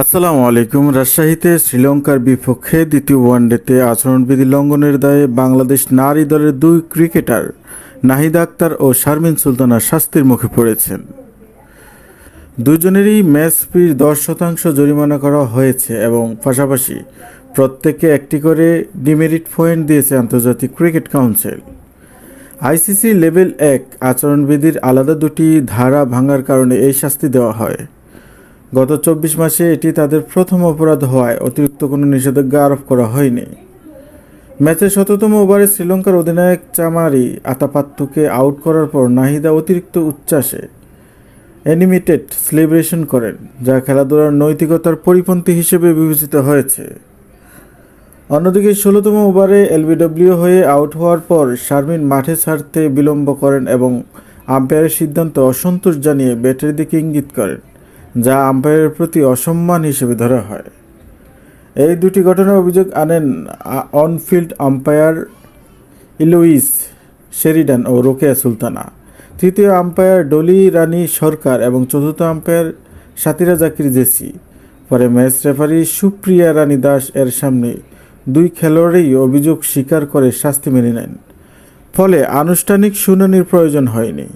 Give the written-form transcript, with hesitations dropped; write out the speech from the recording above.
আসসালামু আলাইকুম। রাজশাহীতে শ্রীলঙ্কার বিপক্ষে দ্বিতীয় ওয়ানডেতে আচরণবিধি লঙ্ঘনের দায়ে বাংলাদেশ নারী দলের দুই ক্রিকেটার নাহিদা আক্তার ও শারমিন সুলতানা শাস্তির মুখে পড়েছেন। দুজনেরই ম্যাচ ফির 10% জরিমানা করা হয়েছে এবং পাশাপাশি প্রত্যেককে একটি করে ডিমেরিট পয়েন্ট দিয়েছে আন্তর্জাতিক ক্রিকেট কাউন্সিল। আইসিসি লেভেল 1 আচরণবিধির আলাদা দুটি ধারা ভাঙার কারণে এই শাস্তি দেওয়া হয়। গত 24 মাসে এটি তাদের প্রথম অপরাধ হওয়ায় অতিরিক্ত কোনো নিষেধাজ্ঞা আরোপ করা হয়নি। ম্যাচের ১৭তম ওভারে শ্রীলঙ্কার অধিনায়ক চামারি আতাপাত্তুকে আউট করার পর নাহিদা অতিরিক্ত উচ্ছ্বাসে অ্যানিমেটেড সেলিব্রেশন করেন, যা খেলাধুলার নৈতিকতার পরিপন্থী হিসেবে বিবেচিত হয়েছে। অন্যদিকে ১৬তম ওভারে এলবিডব্লিউ হয়ে আউট হওয়ার পর শারমিন মাঠে ছাড়তে বিলম্ব করেন এবং আম্পায়ারের সিদ্ধান্তে অসন্তোষ জানিয়ে ব্যাটের দিকে ইঙ্গিত করেন, যা আম্পায়ারের প্রতি অসম্মান হিসেবে ধরা হয়। এই দুটি ঘটনার অভিযোগ আনেন অনফিল্ড আম্পায়ার ইলোইস শেরিডান ও রোকেয়া সুলতানা, তৃতীয় আম্পায়ার ডলি রানী সরকার এবং চতুর্থ আম্পায়ার সাতিরা জাকির জেসি। পরে ম্যাচ রেফারি সুপ্রিয়া রানী দাস এর সামনে দুই খেলোয়াড়ই অভিযোগ স্বীকার করে শাস্তি মেনে নেন, ফলে আনুষ্ঠানিক শুনানির প্রয়োজন হয়নি।